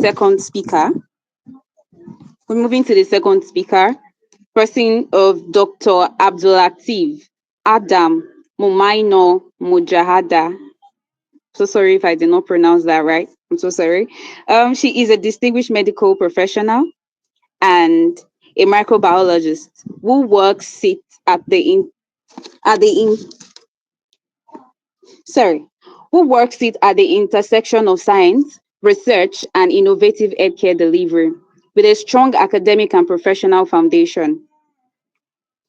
second speaker. We're moving to the second speaker, person of Dr. Abdulatif Adam Mumaino Mujahada. So sorry if I did not pronounce that right. I'm so sorry. She is a distinguished medical professional and a microbiologist who works it at the in, at the in, sorry, who works it at the intersection of science, research, and innovative healthcare delivery with a strong academic and professional foundation.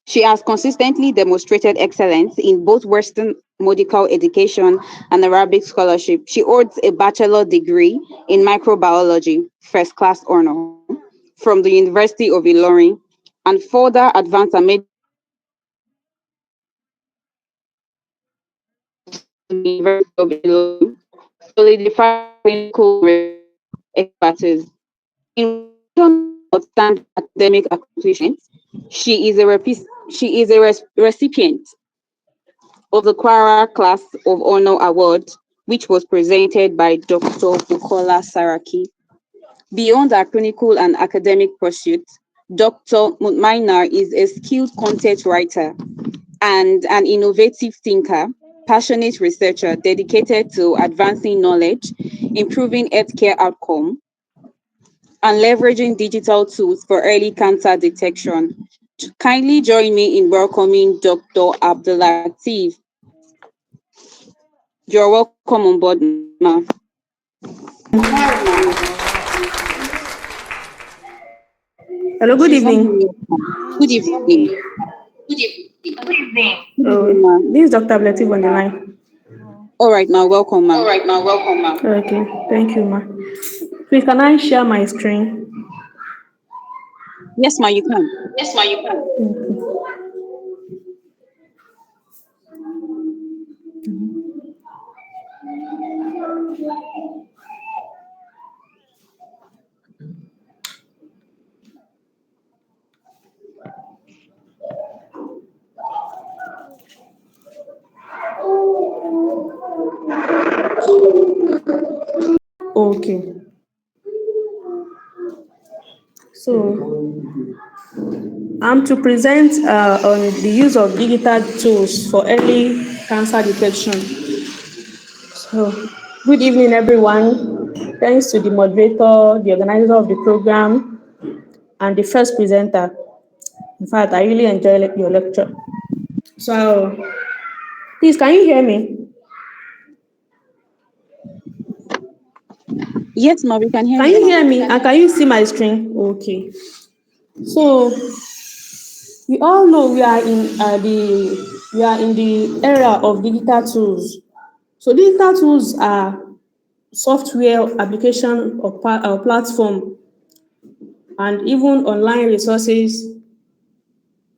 She has consistently demonstrated excellence in both Western medical education and Arabic scholarship. She holds a bachelor degree in microbiology, first class honor, from the University of Ilorin, and further advanced her medical education from the University of Ilorin, solidifying clinical expertise. In recognition of outstanding academic accomplishments, she is a recipient of the Quara Class of Honor Award, which was presented by Dr. Bukola Saraki. Beyond her clinical and academic pursuits, Dr. Mutmainer is a skilled content writer and an innovative thinker, passionate researcher dedicated to advancing knowledge, improving healthcare outcome, and leveraging digital tools for early cancer detection. Kindly join me in welcoming Dr. Abdulatif. You're welcome on board, ma'am. Hello, good She's not evening. here. Good evening. Good evening. Good Oh, evening, ma'am. this is Dr. Ablative on the line. All right, now welcome, All ma'am. right, now welcome, ma'am. Okay, thank you, ma. Please, can I share my screen? Yes, ma'am, you can. Yes, ma, you can. Okay. So, I'm to present on the use of digital tools for early cancer detection. So, good evening, everyone. Thanks to the moderator, the organizer of the program, and the first presenter. In fact, I really enjoyed your lecture. So, please, can you hear me? Yes, ma'am, we can hear Can you, you ma'am. hear me? And can you see my screen? Okay. So, we all know we are in the era of digital tools. So, digital tools are software application or platform and even online resources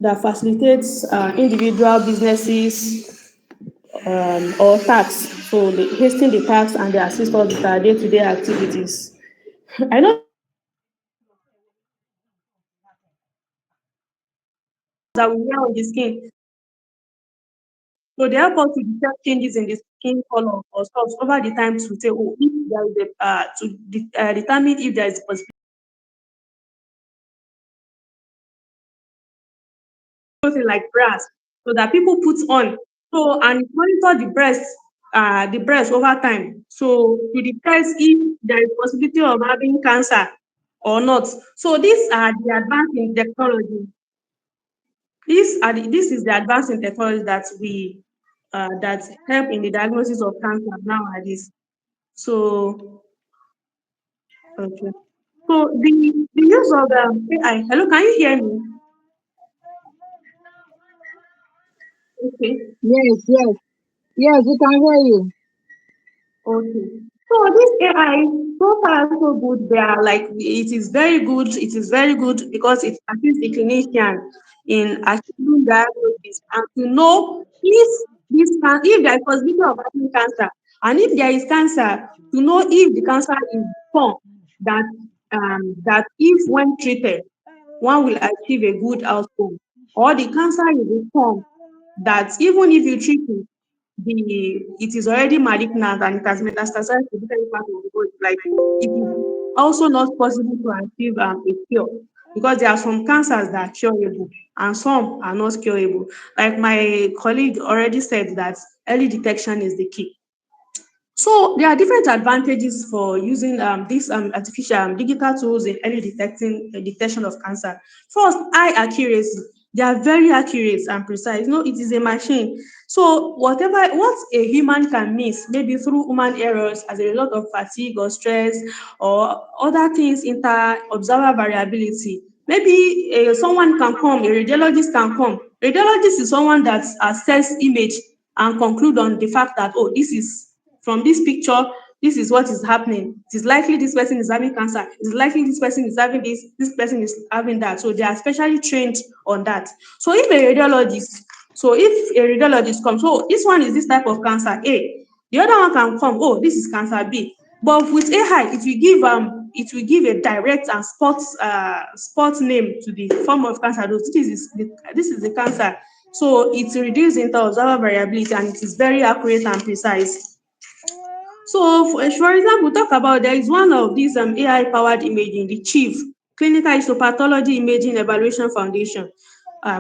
that facilitates individual businesses or tasks. So they hasten the tasks and they assist us with our day-to-day activities. I know that we wear on the skin. So they help us to detect changes in the skin color or stuff over the time to say, oh, if there is determine if there is a possibility something like brass, so that people put on. So and it monitor the breast over time. So to detect if there is possibility of having cancer or not. So these are the advance in technology. This is the advance in technology that help in the diagnosis of cancer nowadays. So okay. So the use of AI. Hello, can you hear me? Okay. Yes, yes, yes, we can hear you. Okay. So this AI, so far so good. They are like it is very good. It is very good because it assists the clinician in achieving diagnosis and to know if there is possibility of having cancer and if there is cancer to know if the cancer is form that that if when treated one will achieve a good outcome or the cancer is a form that even if you treat it it is already malignant and it has metastasized to different parts of the body. Like if also not possible to achieve a cure, because there are some cancers that are curable and some are not curable. Like my colleague already said that early detection is the key. So there are different advantages for using these artificial digital tools in early detection of cancer. First, high accuracy. They are very accurate and precise. No, it is a machine. So what a human can miss, maybe through human errors as a result of fatigue or stress or other things, inter observer variability. Maybe someone can come, a radiologist can come. Radiologist is someone that assess image and conclude on the fact that, oh, this is from this picture, this is what is happening. It is likely this person is having cancer. It is likely this person is having this person is having that. So they are specially trained on that. So if a radiologist comes, so this one is this type of cancer A, the other one can come, oh, this is cancer B. But with AI, it will give a direct and spot name to the form of cancer. This is the cancer. So it reduces inter-observer variability and it is very accurate and precise. So, for example, talk about there is one of these AI-powered imaging, the Chief Clinical Histopathology Imaging Evaluation Foundation.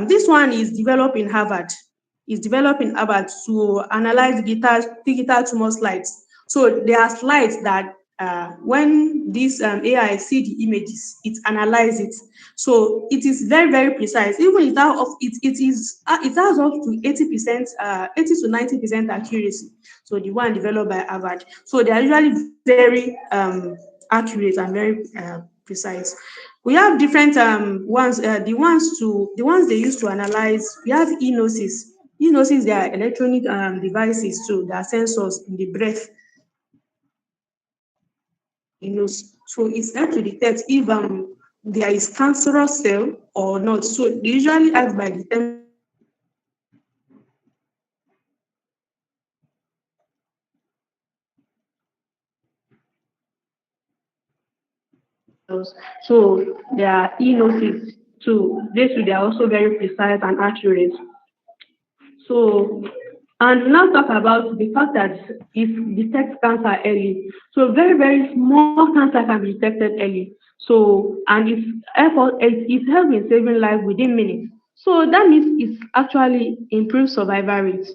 This one is developed in Harvard. Is developed in Harvard to analyze digital tumor slides. So there are slides that when this AI see the images, it analyzes it. So it is very, very precise. Even it has up to 80%, 80 to 90% accuracy. So the one developed by Harvard. So they are usually very accurate and very precise. We have different ones. The ones they use to analyze. We have e-nosis. E-nosis, they are electronic devices too. They are sensors in the breath nose. So it's help to detect if there is cancerous cell or not. So they usually act by the temperature and pressure cells. So there are e-nosis too. They are also very precise and accurate. So, and we now talk about the fact that it detects cancer early. So very, very small cancer can be detected early. So, and it helps in saving life within minutes. So that means it's actually improves survival rates.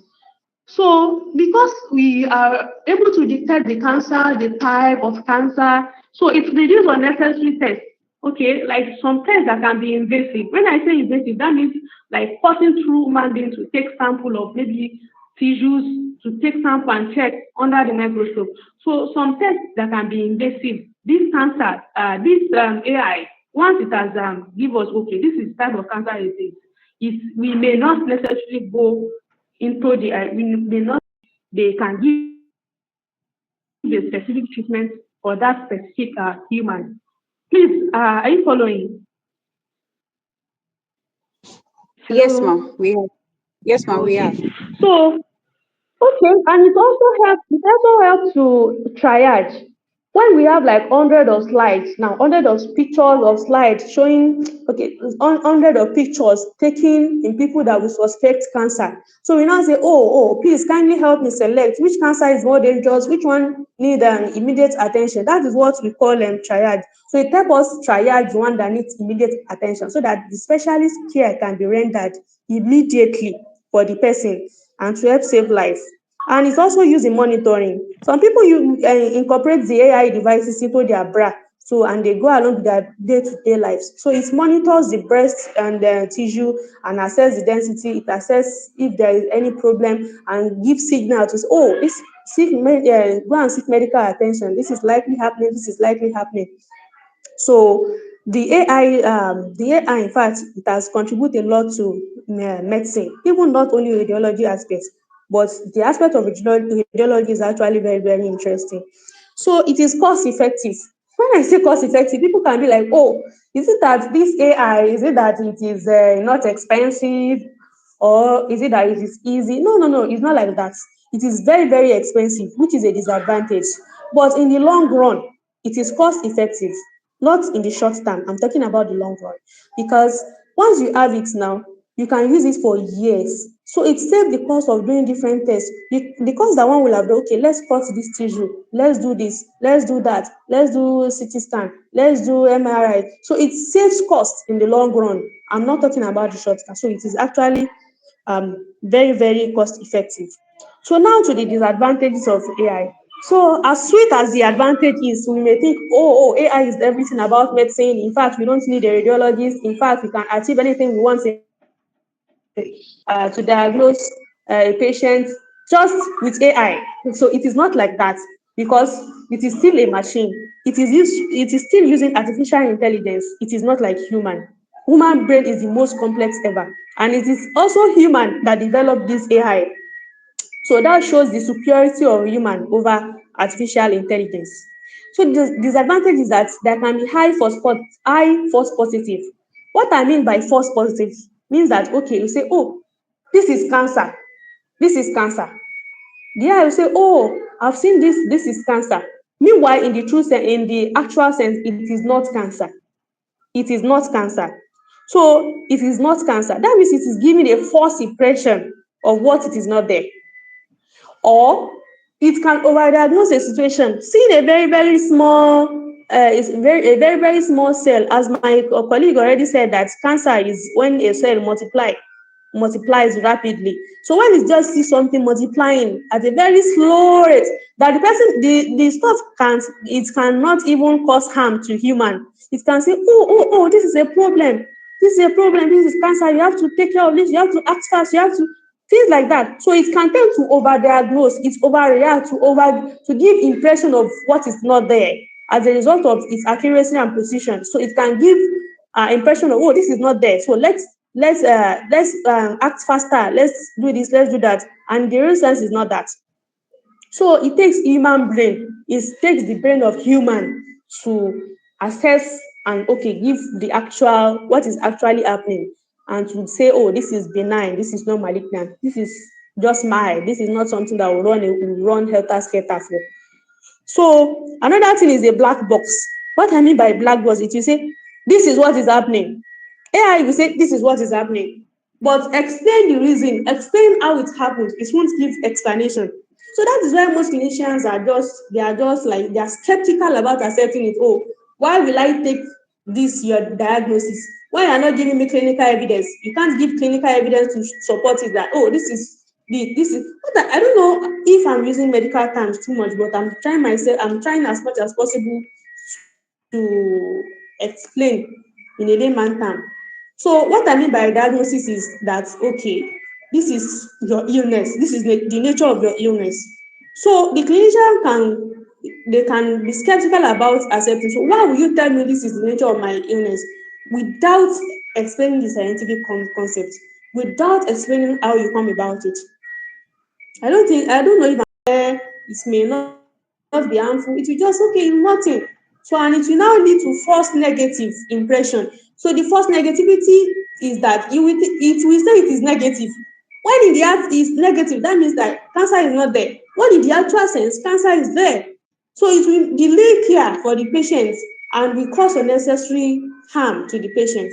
So because we are able to detect the cancer, the type of cancer, so it reduces unnecessary tests. Okay, like some tests that can be invasive. When I say invasive, that means like passing through human being to take sample of maybe tissues, to take sample and check under the microscope. So some tests that can be invasive. This cancer, this AI, once it has give us, okay, this is the type of cancer it is. We may not necessarily go into we may not, they can give a specific treatment for that specific human. Please, are you following? Yes, Hello. ma'am. We have. Yes, ma'am. We Okay. have. So okay, and it also helps to triage. When we have like hundred of slides now, hundred of pictures of slides showing, okay, hundred of pictures taken in people that we suspect cancer. So we now say, please kindly help me select which cancer is more dangerous, which one need immediate attention. That is what we call triage. So it helps us triage the one that needs immediate attention so that the specialist care can be rendered immediately for the person and to help save life. And it's also used in monitoring. Some people incorporate the AI devices into their bra, so and they go along with their day-to-day lives. So it monitors the breast and the tissue and assess the density. It assess if there is any problem and give signal to say, oh, this go and seek medical attention. This is likely happening. This is likely happening. So the AI, in fact, it has contributed a lot to medicine, even not only radiology aspects, but the aspect of radiology is actually very, very interesting. So it is cost effective. When I say cost effective, people can be like, oh, is it that this AI, is it that it is not expensive, or is it that it is easy? No, no, no, it's not like that. It is very, very expensive, which is a disadvantage. But in the long run, it is cost effective, not in the short term. I'm talking about the long run. Because once you have it now, you can use it for years. So it saves the cost of doing different tests. The cost that one will have done, okay, let's cut this tissue, let's do this, let's do that, let's do CT scan, let's do MRI. So it saves cost in the long run. I'm not talking about the short term. So it is actually very, very cost effective. So now to the disadvantages of AI. So as sweet as the advantage is, we may think, AI is everything about medicine. In fact, we don't need a radiologist. In fact, we can achieve anything we want to diagnose a patient just with AI. So it is not like that because it is still a machine. It is still using artificial intelligence. It is not like human. Human brain is the most complex ever, and it is also human that developed this AI. So that shows the superiority of human over artificial intelligence. So the disadvantage is that there can be high false positive. What I mean by false positive means that, okay, you say, oh, this is cancer, this is cancer. The AI will say, oh, I've seen this is cancer. Meanwhile, in the true sense, in the actual sense, it is not cancer. It is not cancer. So it is not cancer. That means it is giving a false impression of what it is not there. Or it can overdiagnose a situation. Seeing a very, very small a very, very small cell, as my colleague already said, that cancer is when a cell multiplies rapidly. So when it just sees something multiplying at a very slow rate, that the stuff cannot even cause harm to human. It can say, oh, this is a problem. This is a problem. This is cancer. You have to take care of this. You have to act fast. You have to things like that. So it can tend to overdiagnose, it overreact to give impression of what is not there as a result of its accuracy and precision. So it can give impression of, oh, this is not there. So let's act faster. Let's do this. Let's do that. And the real sense is not that. So it takes human brain. It takes the brain of human to assess and, okay, give the actual what is actually happening, and to say, oh, this is benign, this is not malignant, this is just mild, this is not something that will run helter skelter for. So another thing is a black box. What I mean by black box is, you say this is what is happening. AI will say this is what is happening, but explain the reason, explain how it happened. It won't give explanation. So that is why most clinicians are just like, they are skeptical about accepting it. Oh, why will I take this your diagnosis? Why you are not giving me clinical evidence? You can't give clinical evidence to support it, that, oh, this is but I don't know if I'm using medical terms too much, but I'm trying as much as possible to explain in a layman term. So what I mean by diagnosis is that, okay, this is your illness, this is the nature of your illness. So the clinician can be skeptical about accepting. So why will you tell me this is the nature of my illness without explaining the scientific concept, without explaining how you come about it? I don't know if it may not be harmful. It will just, okay, nothing. So, and it will now lead to false negative impression. So the false negativity is that it will say it is negative. When in the act is negative, that means that cancer is not there. When in the actual sense, cancer is there. So it will delay care for the patient and will cause unnecessary harm to the patient.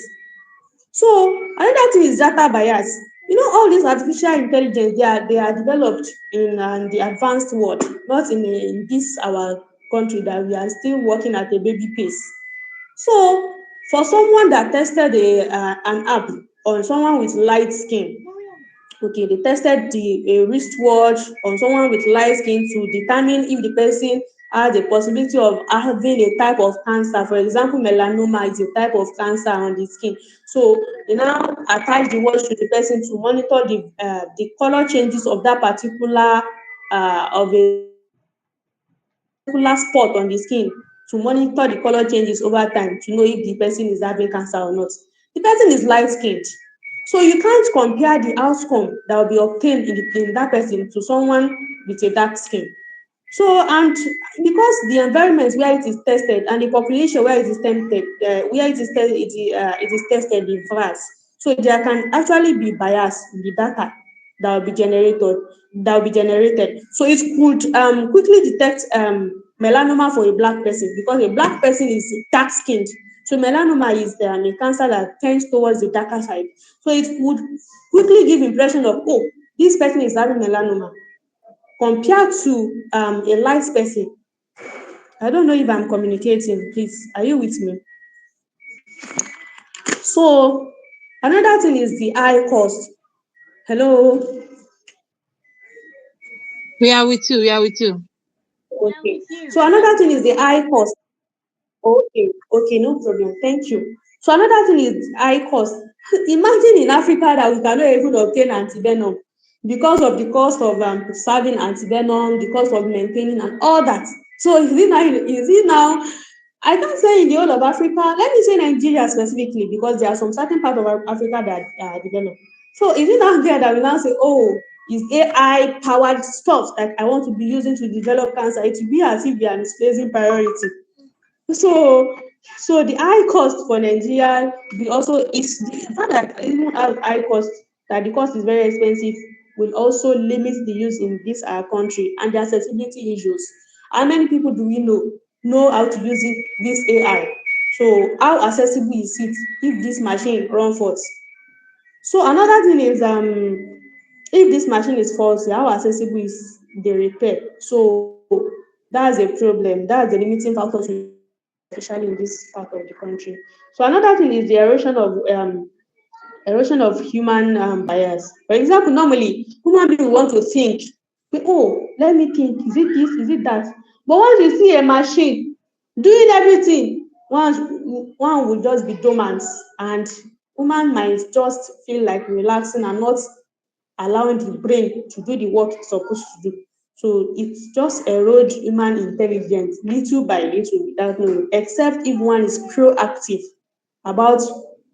So another thing is data bias. You know, all these artificial intelligence, they are developed in the advanced world, not in this our country, that we are still working at a baby pace. So for someone that tested an app on someone with light skin, okay, they tested the wristwatch on someone with light skin to determine if the person has the possibility of having a type of cancer. For example, melanoma is a type of cancer on the skin. So they now attach the watch to the person to monitor the color changes of that particular of a particular spot on the skin, to monitor the color changes over time to know if the person is having cancer or not. The person is light skinned, so you can't compare the outcome that will be obtained in that person to someone with a dark skin. So, and because the environment where it is tested and the population where it is tested, it is tested diverse. So there can actually be bias in the data that will be generated. So it could quickly detect melanoma for a black person, because a black person is dark skinned, So melanoma is a cancer that tends towards the darker side. So it would quickly give impression of, oh, this person is having melanoma compared to a light person. I don't know if I'm communicating. Please, are you with me? So another thing is the eye cost. Hello. We are with you. We are with you. Okay. So another thing is the eye cost. Okay, okay, no problem. Thank you. So another thing is high cost. Imagine in Africa that we cannot even obtain antivenom because of the cost of serving antivenom, the cost of maintaining and all that. So is it now I can't say in the whole of Africa, let me say Nigeria specifically because there are some certain part of Africa that are developed. So is it now there that we now say, oh, is AI powered stuff that I want to be using to develop cancer? It will be as if they are misplacing priority. So the high cost for Nigeria will also is the fact that even have high cost, that the cost is very expensive, will also limit the use in this our country and the accessibility issues. How many people do we know how to use this AI? So how accessible is it if this machine run fault? So another thing is if this machine is faulty, how accessible is the repair? So that's a problem. That's the limiting factor to use AI, especially in this part of the country. So another thing is the erosion of human bias. For example, normally human being want to think, oh, let me think, is it this, is it that? But once you see a machine doing everything, one will just be dormant and human might just feel like relaxing and not allowing the brain to do the work it's supposed to do. So it just erode human intelligence little by little without knowing, except if one is proactive about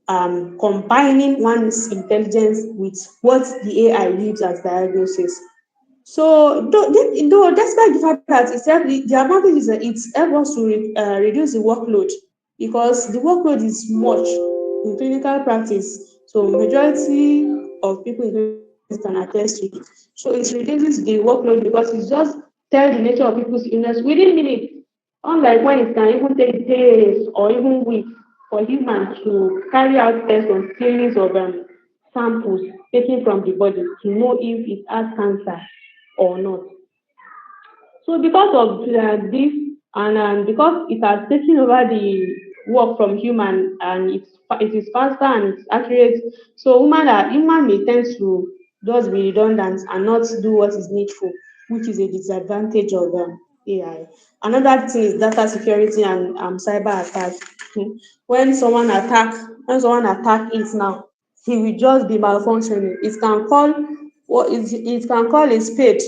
combining one's intelligence with what the AI gives as diagnosis. So though despite the fact that the advantage is that it helps us to reduce the workload because the workload is much in clinical practice. So majority of people in clinical practice can attest to it. So it reduces the workload because it just tells the nature of people's illness within minutes. Unlike when it can even take days or even weeks for humans to carry out tests on series of samples taken from the body to know if it has cancer or not. So because of this and because it has taken over the work from human and it is faster and it's accurate, so human may tend to just be redundant and not do what is needful, which is a disadvantage of AI. Another thing is data security and cyber attack. When someone attack it now, he will just be malfunctioning. It can call a spade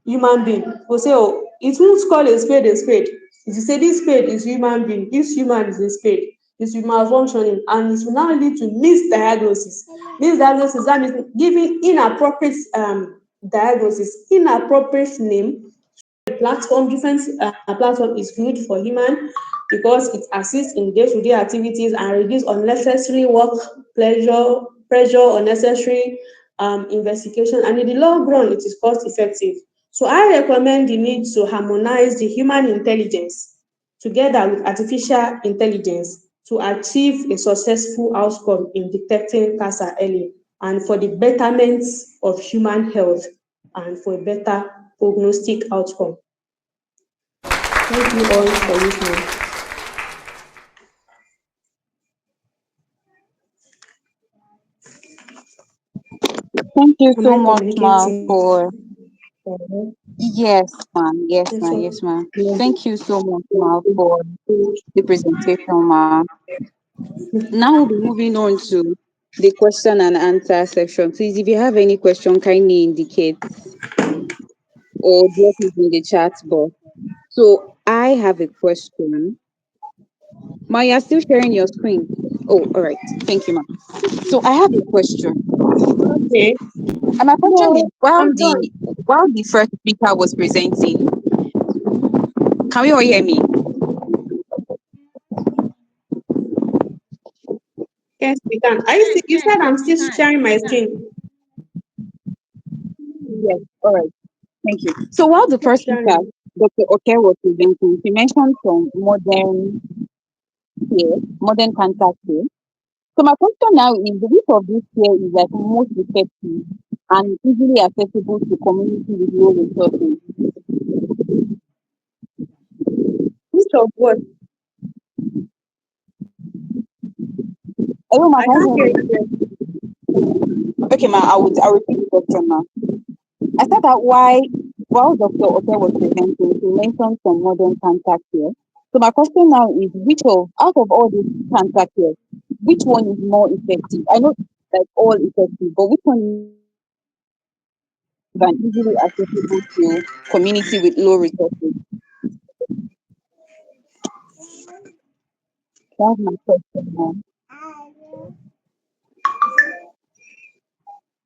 human being. Go say, oh, it won't call a spade. If you say this spade is human being, this human is a spade, it will malfunctioning and it will now lead to misdiagnosis. Misdiagnosis, that means giving inappropriate diagnosis, inappropriate name. Platform is good for human because it assists in day-to-day activities and reduce unnecessary work pressure, unnecessary investigation, and in the long run it is cost effective. So I recommend the need to harmonize the human intelligence together with artificial intelligence to achieve a successful outcome in detecting cancer early and for the betterment of human health and for a better prognostic outcome. Thank you all for listening. Thank you Am so I much, ma, communicating? for yes, ma'am. Yes, Yes, ma'am. sir. Yes, ma'am. Yes. Thank you so much, ma, for the presentation, ma. Now we'll be moving on to the question and answer section. Please, if you have any question, kindly indicate or drop it in the chat box. So I have a question. Ma, you're still sharing your screen. Oh, all right. Thank you, ma. So I have a question. Okay. And my question is No, I'm done. while the first speaker was presenting, can we all hear me? Yes, we can. You said I'm still sharing my screen. Yes. All right. Thank you. So while the Keep first speaker, sharing. Dr. Oke, was presenting, she mentioned some modern care, modern cancer care. So my question now is which of these care is like most effective and easily accessible to community with low resources? Which of what? Hello, ma, I can you can't hear hear me? you well. Okay, ma, I'll repeat the question now. I said that while Dr. Ote was presenting, he mentioned some modern cancer care. So my question now is which of out of all these cancer care, which one is more effective? I know it's like all effective, but which one is more effective and easily accessible to community with low resources? That's my question now.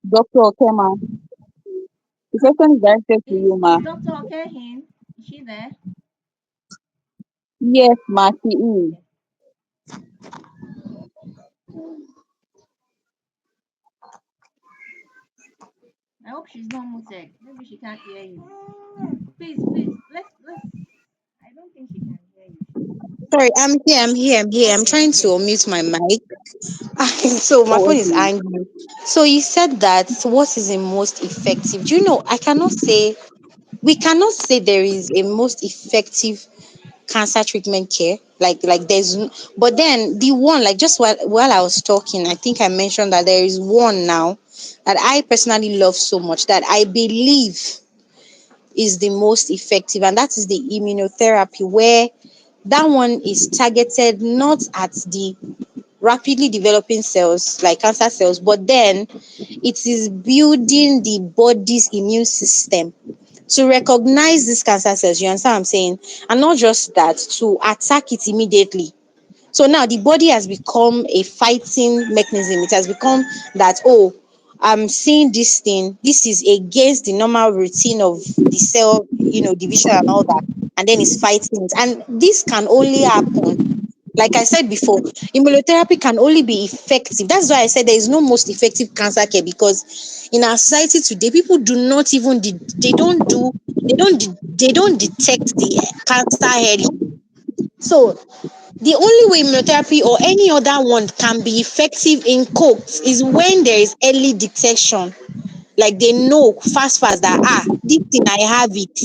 Dr. Okema, the question is directed to you, ma. Is Dr. Okay in? Is she there? Yes, ma, she is. Okay. I hope she's not muted. Maybe she can't hear you. Please, let's. I don't think she can hear you. Sorry, I'm here. I'm Okay, trying to okay. unmute my mic. So my Oh, phone is okay. angry. So you said that what is the most effective? Do you know we cannot say there is a most effective cancer treatment care. Like but then the one like just while I was talking, I think I mentioned that there is one now that I personally love so much that I believe is the most effective, and that is the immunotherapy, where that one is targeted not at the rapidly developing cells like cancer cells, but then it is building the body's immune system to recognize these cancer cells. You understand what I'm saying? And not just that, to attack it immediately. So now the body has become a fighting mechanism. It has become that, oh, I'm seeing this thing. This is against the normal routine of the cell, division and all that. And then it's fighting it. And this can only happen, like I said before, immunotherapy can only be effective. That's why I said there is no most effective cancer care, because in our society today, people do not even they don't detect the cancer early. So the only way immunotherapy or any other one can be effective in quotes is when there is early detection. Like they know fast that this thing I have it.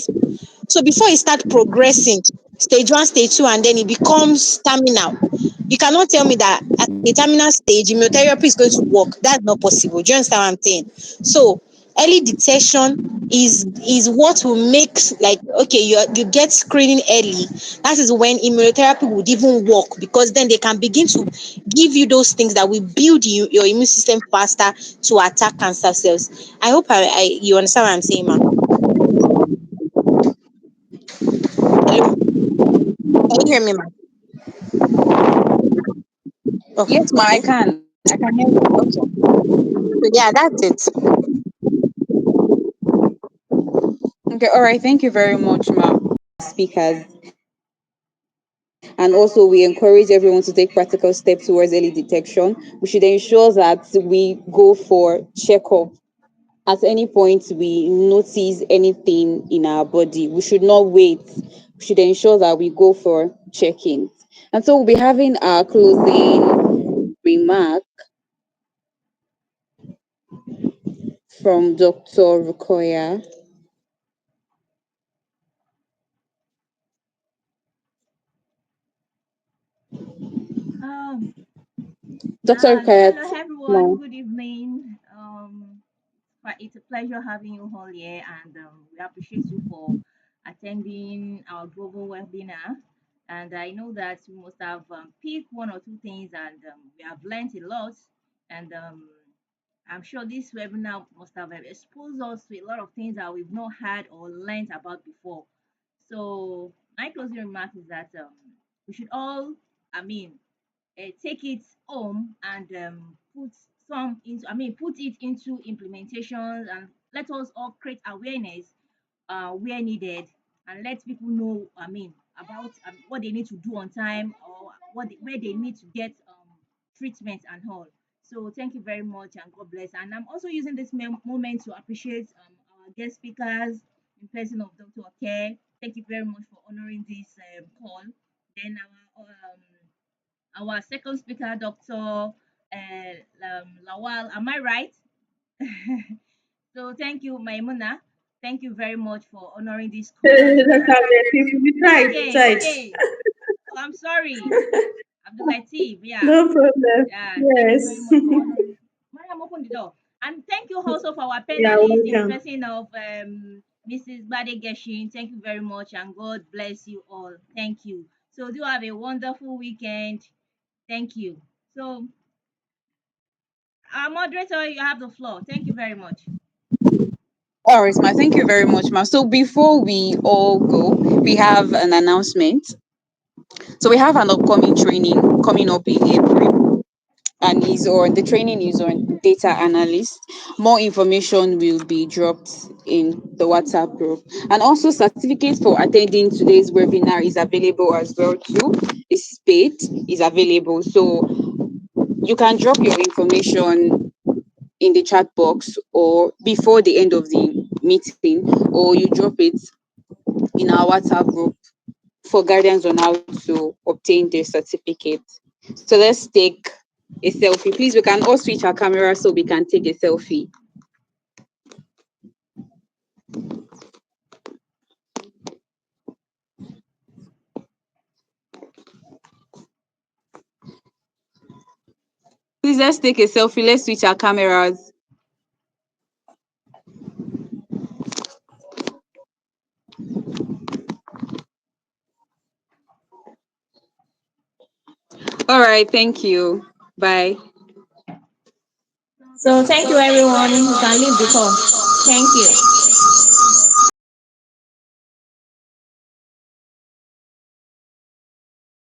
So before it start progressing, stage one, stage two, and then it becomes terminal, you cannot tell me that at the terminal stage, immunotherapy is going to work. That's not possible. Do you understand what I'm saying? So early detection is what will make, like, okay, you get screening early. That is when immunotherapy would even work, because then they can begin to give you those things that will build your immune system faster to attack cancer cells. I hope you understand what I'm saying, ma. Hello, can you hear me, ma? Oh, Yes, ma, I okay. can. I can hear you. Okay. So yeah, that's it. Okay, all right. Thank you very much, ma. Speakers. And also, we encourage everyone to take practical steps towards early detection. We should ensure that we go for checkup at any point we notice anything in our body. We should not wait. We should ensure that we go for check-ins. And so we'll be having our closing remark from Dr. Rukoya. Um, Dr. Rukoya, Hello everyone. now. Good evening. It's a pleasure having you all here, and we appreciate you for attending our global webinar. And I know that we must have picked one or two things, and we have learned a lot. And I'm sure this webinar must have exposed us to a lot of things that we've not heard or learned about before. So my closing remark is that we should all, I mean, take it home and put it into implementations, and let us all create awareness where needed, and let people know, about what they need to do on time, or where they need to get treatment and all. So thank you very much, and God bless. And I'm also using this moment to appreciate our guest speakers in person of Dr. Oke. Thank you very much for honoring this call. Then our our second speaker, Dr. Lawal. Am I right? So thank you, Maimuna. Thank you very much for honoring this call. Let's have it. We tried, we Okay, tried. okay. Oh, I'm sorry. Abdul Latif, yeah. No problem. Yeah, thank you very Yes. much for honoring. Mariam, open the door. And thank you also for our Yeah, panelists in the welcome. person of Mrs. Bade Geshin. Thank you very much and God bless you all. Thank you. So do have a wonderful weekend. Thank you. So, our moderator, you have the floor. Thank you very much. All right, ma. Thank you very much, ma. So before we all go, we have an announcement. So we have an upcoming training coming up in April, and is on the training is on data analyst. More information will be dropped in the WhatsApp group, and also certificates for attending today's webinar is available as well too. It's paid, is available, so you can drop your information in the chat box or before the end of the meeting, or you drop it in our WhatsApp group for guidance on how to obtain the certificate. So let's take a selfie. Please, we can all switch our camera so we can take a selfie. Please, let's take a selfie. Let's switch our cameras. All right, thank you. Bye. So So thank you thank everyone. you You can everyone. leave the call. Thank you.